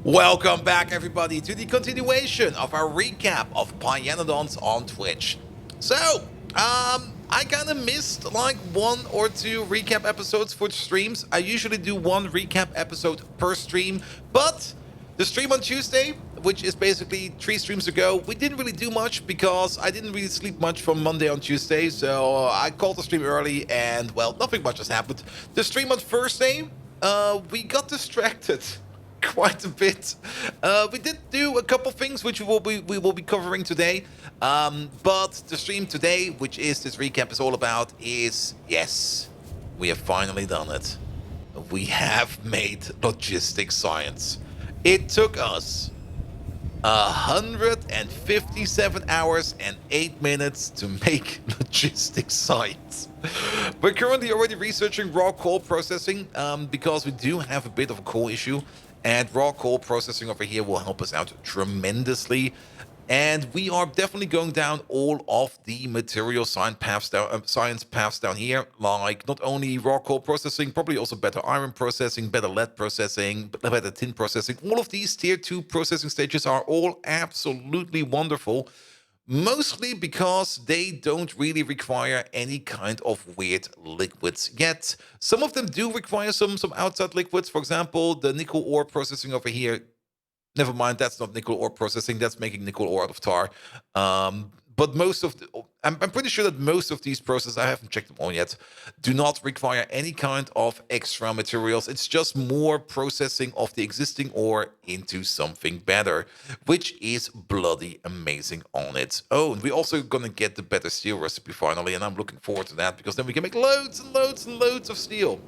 Welcome back, everybody, to the continuation of our recap of Pyanodons on Twitch. So, I kind of missed like one or two recap episodes for streams. I usually do one recap episode per stream, but the stream on Tuesday, which is basically 3 streams ago, we didn't really do much because I didn't really sleep much from Monday on Tuesday, so I called the stream early and, well, nothing much has happened. The stream on Thursday, we got distracted quite a bit. We did do a couple things which we will be covering today, but the stream today, which is this recap is all about, is yes, we have finally done it. We have made logistic science. It took us 157 hours and 8 minutes to make logistic science. We're currently already researching raw coal processing because we do have a bit of a coal issue. And raw coal processing over here will help us out tremendously. And we are definitely going down all of the material science paths down here, like not only raw coal processing, probably also better iron processing, better lead processing, better tin processing. All of these tier 2 processing stages are all absolutely wonderful. Mostly because they don't really require any kind of weird liquids yet. Some of them do require some outside liquids. For example, the nickel ore processing over here. Never mind, that's not nickel ore processing. That's making nickel ore out of tar. But most of I'm pretty sure that most of these processes, I haven't checked them all yet, do not require any kind of extra materials. It's just more processing of the existing ore into something better, which is bloody amazing on its own. We're also gonna get the better steel recipe finally, and I'm looking forward to that because then we can make loads and loads and loads of steel.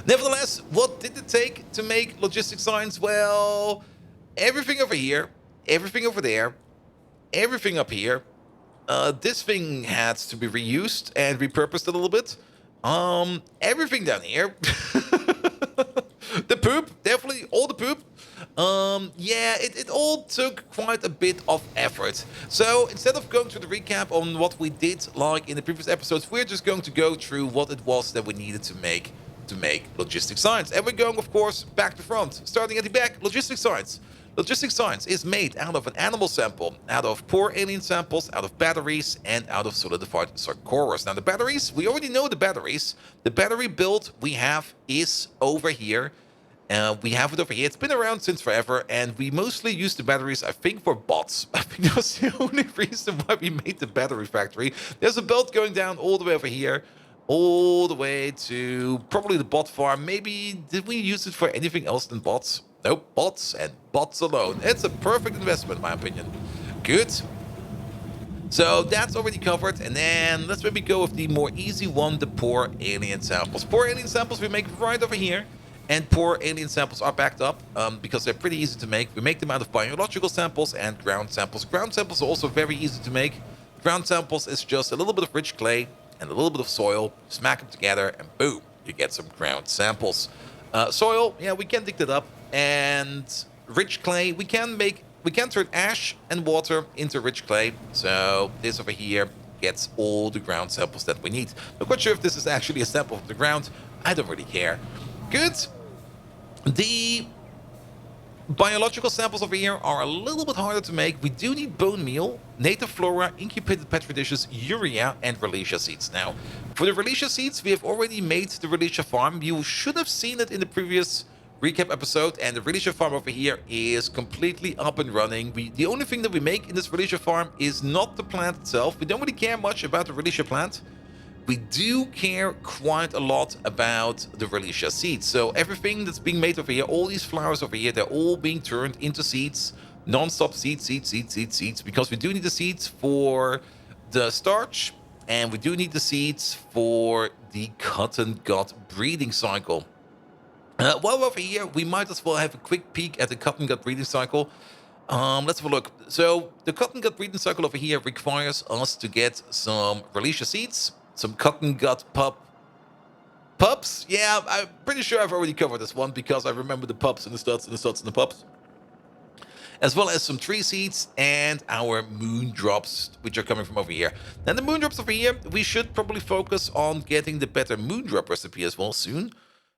Nevertheless, what did it take to make logistic science? Well, everything over here, everything over there, everything up here. This thing had to be reused and repurposed a little bit. Everything down here. The poop, definitely all the poop. Yeah, it all took quite a bit of effort. So instead of going through the recap on what we did like in the previous episodes, we're just going to go through what it was that we needed to make logistic science. And we're going, of course, back to front. Starting at the back, logistic science. Logistic science is made out of an animal sample, out of poor alien samples, out of batteries, and out of solidified sarcoras. Now, the batteries, we already know the batteries. The battery build we have is over here. We have it over here. It's been around since forever, and we mostly use the batteries, I think, for bots. I think that's the only reason why we made the battery factory. There's a belt going down all the way over here, all the way to probably the bot farm. Maybe, did we use it for anything else than bots? Nope, bots and bots alone. It's a perfect investment, in my opinion. Good. So that's already covered. And then let's maybe go with the more easy one, the poor alien samples. Poor alien samples we make right over here. And poor alien samples are backed up because they're pretty easy to make. We make them out of biological samples and ground samples. Ground samples are also very easy to make. Ground samples is just a little bit of rich clay and a little bit of soil. Smack them together and boom, you get some ground samples. Soil, yeah, we can dig that up. And rich clay, we can turn ash and water into rich clay. So this over here gets all the ground samples that we need. Not quite sure if this is actually a sample of the ground. I don't really care. Good. The biological samples over here are a little bit harder to make. We do need bone meal, native flora, incubated petri dishes, urea, and Relecia seeds. Now, for the Relecia seeds, we have already made the Relecia farm. You should have seen it in the previous recap episode, and the Relecia farm over here is completely up and running. The only thing that we make in this Relecia farm is not the plant itself. We don't really care much about the Relecia plant. We do care quite a lot about the Relecia seeds. So everything that's being made over here, all these flowers over here, they're all being turned into seeds. Non-stop seeds, because we do need the seeds for the starch, and we do need the seeds for the cotton gut breeding cycle. While over here, we might as well have a quick peek at the cotton gut breeding cycle. Let's have a look. So the cotton gut breeding cycle over here requires us to get some Relecia seeds, some cotton gut pups. Yeah, I'm pretty sure I've already covered this one because I remember the pups and the studs and the studs and the pups. As well as some tree seeds and our moon drops, which are coming from over here. Now the moon drops over here, we should probably focus on getting the better moon drop recipe as well soon.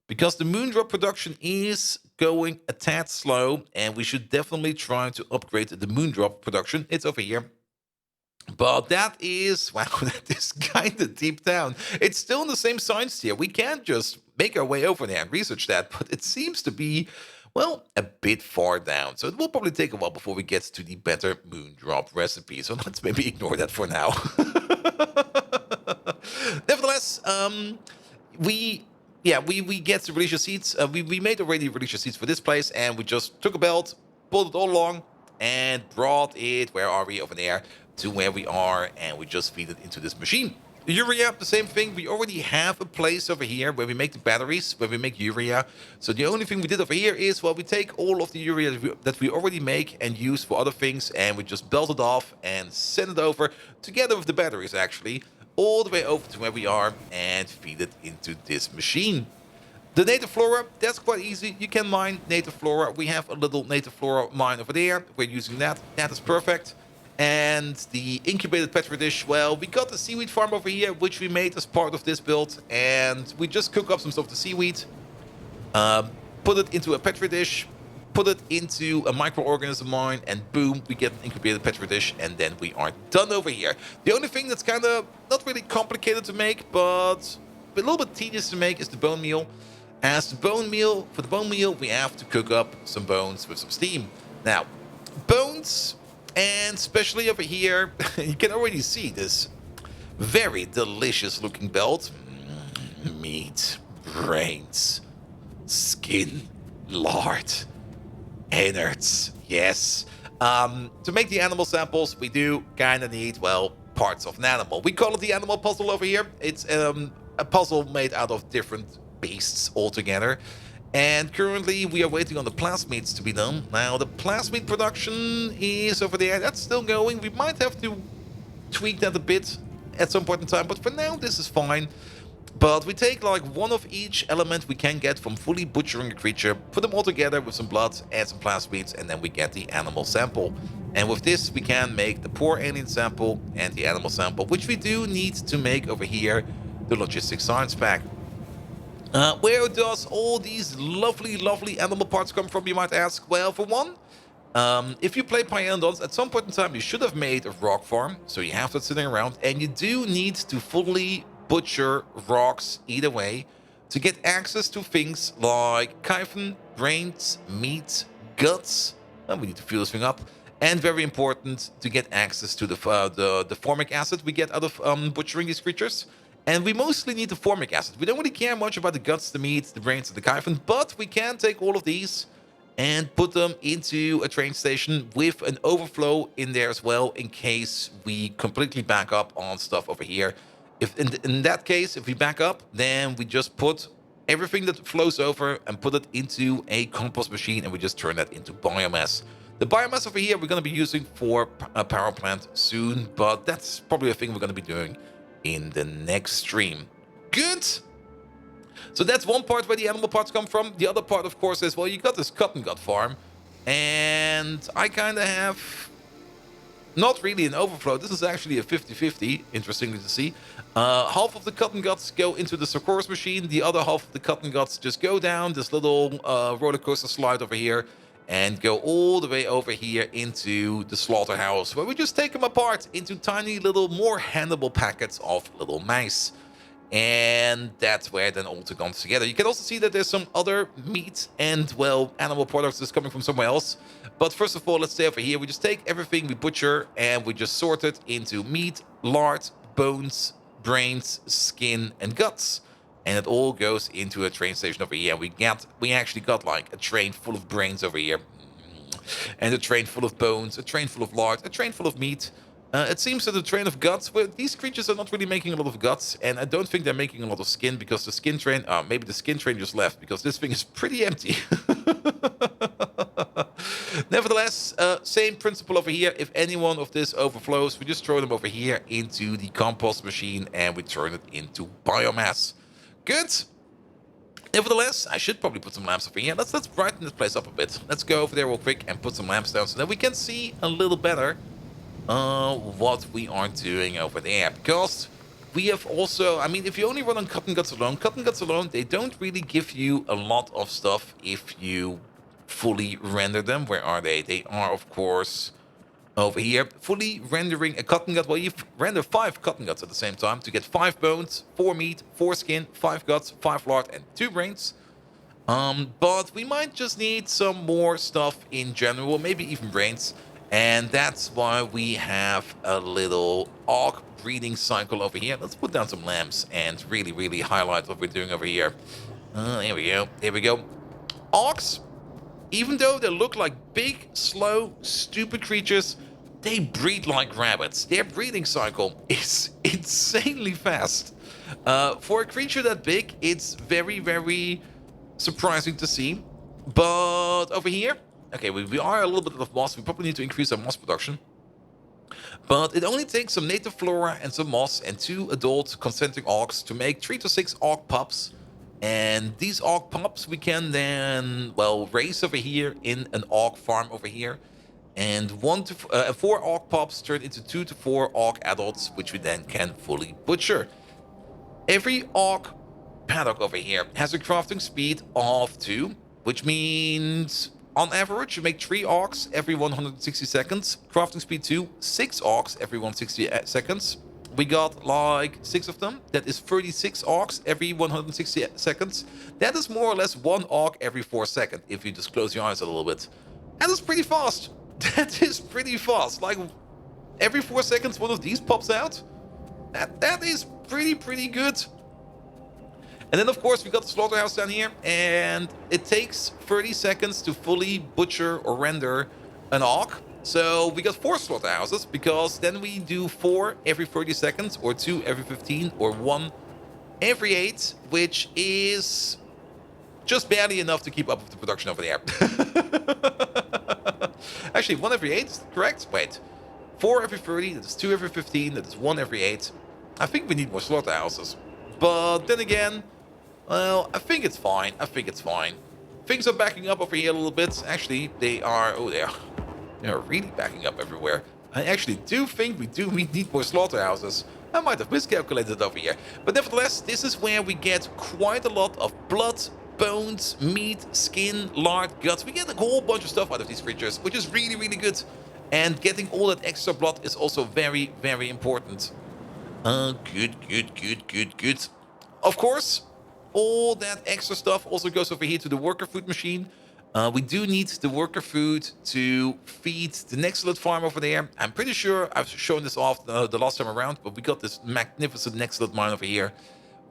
because the moondrop production is going a tad slow, and we should definitely try to upgrade the moondrop production. It's over here. But that is, wow, that is kind of deep down. It's still in the same science tier. We can't just make our way over there and research that, but it seems to be, well, a bit far down. So it will probably take a while before we get to the better moondrop recipe. So let's maybe ignore that for now. Nevertheless, we get the release seats. We made already release seats for this place, and we just took a belt, pulled it all along, and brought it, where are we, over there, to where we are, and we just feed it into this machine. The urea, the same thing. We already have a place over here where we make the batteries, where we make urea. So the only thing we did over here is, well, we take all of the urea that we already make and use for other things, and we just belt it off and send it over, together with the batteries actually, all the way over to where we are, and feed it into this machine. The native flora, that's quite easy. You can mine native flora. We have a little native flora mine over there. We're using that. That is perfect. And the incubated petri dish, well, we got the seaweed farm over here, which we made as part of this build. And we just cook up some of the seaweed, put it into a petri dish, put it into a microorganism mine, and boom, we get an incubated petri dish, and then we are done over here. The only thing that's kind of not really complicated to make, but a little bit tedious to make, is the bone meal. As the bone meal, for the bone meal, we have to cook up some bones with some steam. Now, bones, and especially over here, you can already see this very delicious looking belt. Meat, brains, skin, lard, innards, yes. To make the animal samples, we do kind of need, well, parts of an animal. We call it the animal puzzle over here. It's a puzzle made out of different beasts altogether. And currently we are waiting on the plasmids to be done. Now the plasmid production is over there. That's still going. We might have to tweak that a bit at some point in time, but for now this is fine. But we take like one of each element we can get from fully butchering a creature, put them all together with some blood, add some plasmids, and then we get the animal sample. And with this we can make the poor alien sample and the animal sample, which we do need to make over here, the Logistic Science Pack. Where does all these lovely animal parts come from, you might ask? Well, for one, if you play Pyanodons, at some point in time you should have made a rock farm, so you have that sitting around, and you do need to fully butcher rocks either way to get access to things like chitin, brains, meat, guts. We need to fill this thing up. And very important, to get access to the formic acid we get out of butchering these creatures. And we mostly need the formic acid. We don't really care much about the guts, the meat, the brains, and the chitin, but we can take all of these and put them into a train station with an overflow in there as well, in case we completely back up on stuff over here. If in that case, if we back up, then we just put everything that flows over and put it into a compost machine, and we just turn that into biomass. The biomass over here we're going to be using for a power plant soon, but that's probably a thing we're going to be doing in the next stream. Good. So that's one part where the animal parts come from. The other part, of course, is, well, you got this cotton gut farm, and I kind of have not really an overflow. This is actually a 50-50, interestingly to see. Half of the cotton guts go into the Sarkoris machine. The other half of the cotton guts just go down this little roller coaster slide over here and go all the way over here into the slaughterhouse, where we just take them apart into tiny little, more handleable packets of little mice. And that's where then all comes together. You can also see that there's some other meat and, well, animal products that's coming from somewhere else. But first of all, let's stay over here. We just take everything we butcher and we just sort it into meat, lard, bones, brains, skin, and guts. And it all goes into a train station over here. We actually got like a train full of brains over here, and a train full of bones, a train full of lard, a train full of meat. It seems that a train of guts, well, these creatures are not really making a lot of guts, and I don't think they're making a lot of skin, because the skin train, maybe the skin train just left, because this thing is pretty empty. Nevertheless, same principle over here. If any one of this overflows, we just throw them over here into the compost machine, and we turn it into biomass. Good. Nevertheless, I should probably put some lamps over here. Let's brighten this place up a bit. Let's go over there real quick and put some lamps down so that we can see a little better what we are doing over there. Because we have also, I mean, if you only run on cotton guts alone, they don't really give you a lot of stuff if you fully render them. Where are they? They are, of course, over here. Fully rendering a cotton gut. Well, you render 5 cotton guts at the same time to get 5 bones, 4 meat, 4 skin, 5 guts, 5 lard, and 2 brains. But we might just need some more stuff in general, maybe even brains. And that's why we have a little aug breeding cycle over here. Let's put down some lamps and really, really highlight what we're doing over here. Here we go. Here we go. Augs, even though they look like big, slow, stupid creatures, they breed like rabbits. Their breeding cycle is insanely fast. For a creature that big, it's very, very surprising to see. But over here, okay, we are a little bit of moss. We probably need to increase our moss production. But it only takes some native flora and some moss and 2 adult consenting augs to make 3 to 6 aug pups. And these aug pups we can then, well, raise over here in an aug farm over here. And 4 aug pups turn into 2 to 4 aug adults, which we then can fully butcher. Every aug paddock over here has a crafting speed of 2, which means on average you make 3 augs every 160 seconds. Crafting speed 2, 6 augs every 160 seconds. We got like 6 of them. That is 36 augs every 160 seconds. That is more or less 1 aug every 4 seconds if you just close your eyes a little bit. And that's pretty fast. That is pretty fast. Like every 4 seconds one of these pops out. That is pretty good. And then, of course, we got the slaughterhouse down here, and it takes 30 seconds to fully butcher or render an aug. So we got 4 slaughterhouses, because then we do 4 every 30 seconds, or 2 every 15, or 1 every 8, which is just barely enough to keep up with the production over there. Actually, 1 every 8 is correct? Wait. 4 every 30, that is 2 every 15, that is 1 every 8. I think we need more slaughterhouses. But then again, well, I think it's fine. Things are backing up over here a little bit. Actually, they are... Oh, they are really backing up everywhere. I actually do think we need more slaughterhouses. I might have miscalculated over here. But nevertheless, this is where we get quite a lot of blood, bones, meat, skin, lard, guts. We get a whole bunch of stuff out of these creatures, which is really good. And getting all that extra blood is also very important. Good. Of course, all that extra stuff also goes over here to the worker food machine. We do need the worker food to feed the Nextlet farm over there. I'm pretty sure I've shown this off the last time around, but we got this magnificent Nextlet mine over here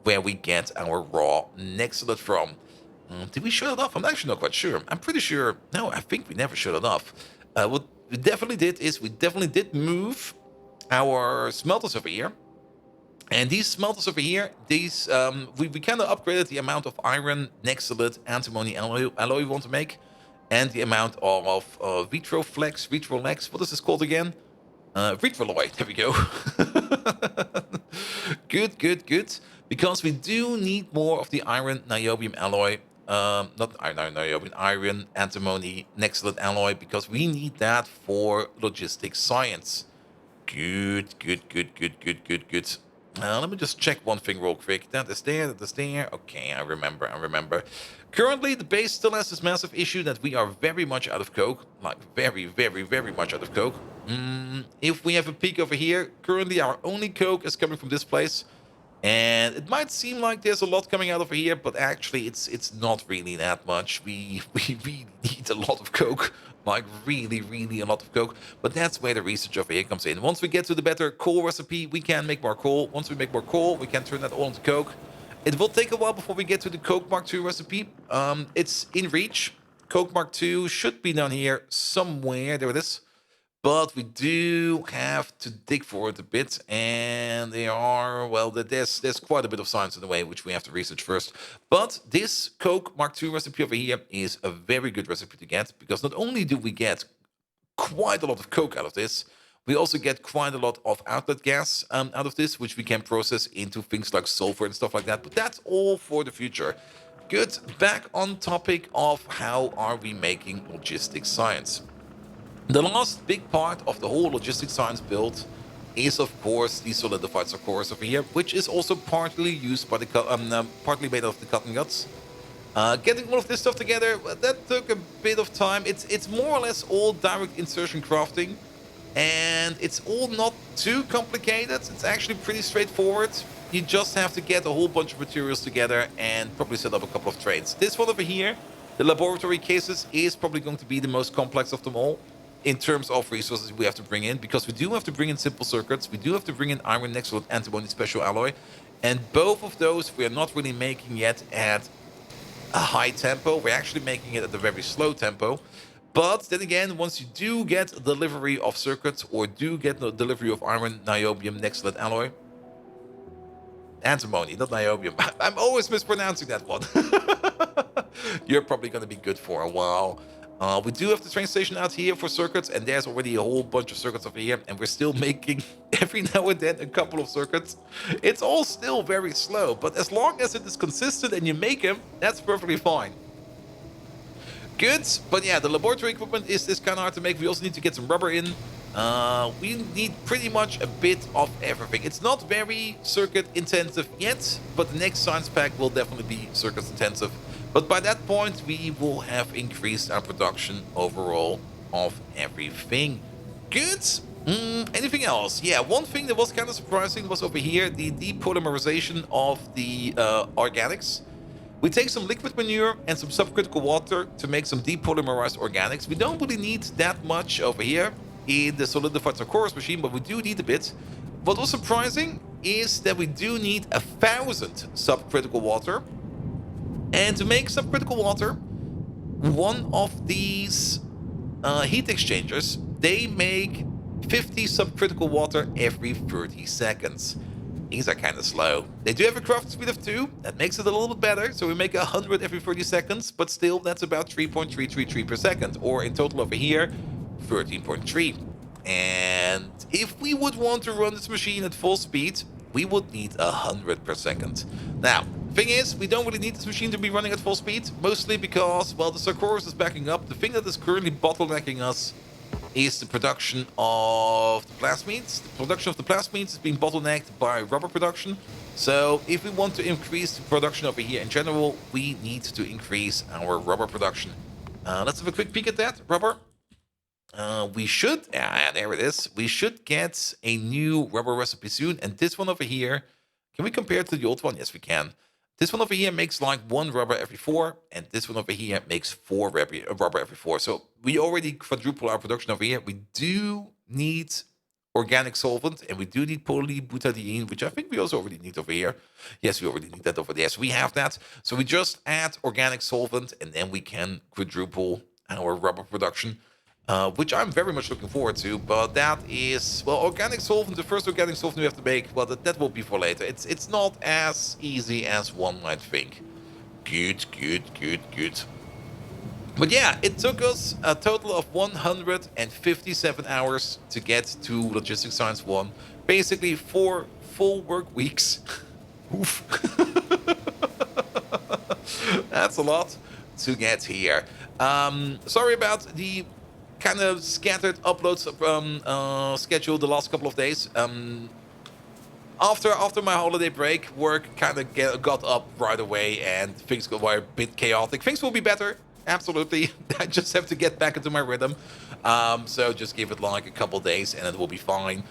where we get our raw Nextlet from. Did we shut it off? I'm actually not quite sure. I'm pretty sure. No, I think we never shut it off. What we definitely did is we definitely did move our smelters over here. And these smelters over here, these we kind of upgraded the amount of iron, nextlet, antimony alloy we want to make, and the amount of Vitroflex, what is this called again? Vitroloy, there we go. Good. Because we do need more of the iron, niobium alloy, not iron, niobium, iron, antimony, nextlet alloy, because we need that for logistic science. Good. Let me just check one thing real quick. That is there. Okay, I remember. Currently, the base still has this massive issue that we are very much out of coke. Like, very much out of coke. If we have a peek over here, currently our only coke is coming from this place. And it might seem like there's a lot coming out over here, but actually it's not really that much. We need a lot of coke. Like really a lot of coke. But that's where the research over here comes in. Once we get to the better coal recipe, we can make more coal. Once we make more coal, we can turn that all into coke. It will take a while before we get to the Coke Mark II recipe. It's in reach. Coke Mark II should be down here somewhere. There it is. But we do have to dig for it a bit, and there's quite a bit of science in the way, which we have to research first. But this Coke Mark II recipe over here is a very good recipe to get, because not only do we get quite a lot of coke out of this, we also get quite a lot of outlet gas out of this, which we can process into things like sulfur and stuff like that. But that's all for the future. Good, back on topic of how are we making logistic science. The last big part of the whole logistic science build is of course the solidified cores over here, which is also partly used by the partly made of the cotton guts. Getting all of this stuff together, that took a bit of time. It's more or less all direct insertion crafting, and it's all not too complicated. It's actually pretty straightforward. You just have to get a whole bunch of materials together and probably set up a couple of trains. This one over here, the laboratory cases, is probably going to be the most complex of them all in terms of resources we have to bring in, because we do have to bring in simple circuits, we do have to bring in iron next to antimony special alloy, and both of those we are not really making yet at a high tempo. We're actually making it at a very slow tempo. But then again, once you do get delivery of circuits or do get the delivery of iron, niobium, next lead alloy, antimony, not niobium. I'm always mispronouncing that one. You're probably going to be good for a while. We do have the train station out here for circuits, and there's already a whole bunch of circuits over here, and we're still making every now and then a couple of circuits. It's all still very slow, but as long as it is consistent and you make them, that's perfectly fine. Good, but yeah, the laboratory equipment is kind of hard to make. We also need to get some rubber in. We need pretty much a bit of everything. It's not very circuit intensive yet, but the next science pack will definitely be circuit intensive. But by that point, we will have increased our production overall of everything. Good. Anything else? Yeah, one thing that was kind of surprising was over here, the depolymerization of the organics. We take some liquid manure and some subcritical water to make some depolymerized organics. We don't really need that much over here in the solidified cores machine, but we do need a bit. What was surprising is that we do need 1,000 subcritical water. And to make subcritical water, one of these heat exchangers, they make 50 subcritical water every 30 seconds. These are kind of slow. They do have a crafting speed of 2. That makes it a little bit better. So we make 100 every 30 seconds, but still that's about 3.333 per second. Or in total over here, 13.3. And if we would want to run this machine at full speed, we would need 100 per second. Now, thing is, we don't really need this machine to be running at full speed, mostly because, well, the Sarkoros is backing up. The thing that is currently bottlenecking us is the production of the plasmids. The production of the plasmids is being bottlenecked by rubber production. So if we want to increase the production over here in general, we need to increase our rubber production. Let's have a quick peek at that. Rubber. We should, there it is. We should get a new rubber recipe soon. And this one over here, can we compare it to the old one? Yes, we can. This one over here makes like 1 rubber every 4, and this one over here makes 4 rubber every 4. So we already quadruple our production over here. We do need organic solvent, and we do need polybutadiene, which I think we also already need over here. Yes, we already need that over there. So we have that. So we just add organic solvent, and then we can quadruple our rubber production. Which I'm very much looking forward to, but that is, well, organic solvent, the first organic solvent we have to make, well, that will be for later. It's not as easy as one might think. Good. But yeah, it took us a total of 157 hours to get to Logistics Science 1. Basically 4 full work weeks. Oof. That's a lot to get here. Sorry about the kind of scattered uploads schedule the last couple of days. After my holiday break, work kind of got up right away, and things were a bit chaotic. Things will be better, absolutely. I just have to get back into my rhythm. So just give it like a couple days, and it will be fine.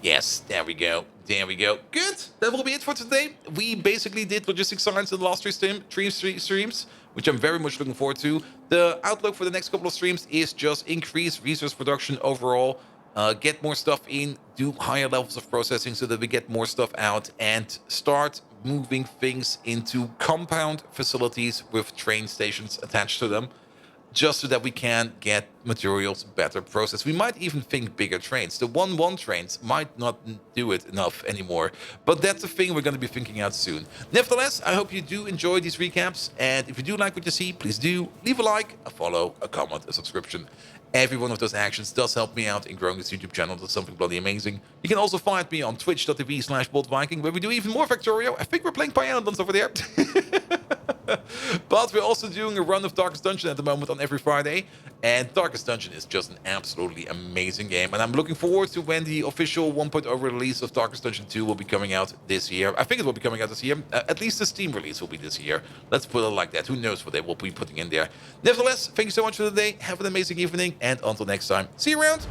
Yes, there we go. Good. That will be it for today. We basically did logistics science in the last three streams, which I'm very much looking forward to. The outlook for the next couple of streams is just increase resource production overall, get more stuff in, do higher levels of processing so that we get more stuff out, and start moving things into compound facilities with train stations attached to them, just so that we can get materials better processed. We might even think bigger trains. The 1-1 trains might not do it enough anymore, but that's a thing we're going to be thinking out soon. Nevertheless, I hope you do enjoy these recaps, and if you do like what you see, please do leave a like, a follow, a comment, a subscription. Every one of those actions does help me out in growing this YouTube channel to something bloody amazing. You can also find me on twitch.tv/BoldViking, where we do even more Factorio. I think we're playing Pyanodons over there. But we're also doing a run of Darkest Dungeon at the moment on every Friday. And Darkest Dungeon is just an absolutely amazing game. And I'm looking forward to when the official 1.0 release of Darkest Dungeon 2 will be coming out this year. I think it will be coming out this year. At least the Steam release will be this year. Let's put it like that. Who knows what they will be putting in there. Nevertheless, thank you so much for today. Have an amazing evening. And until next time, see you around.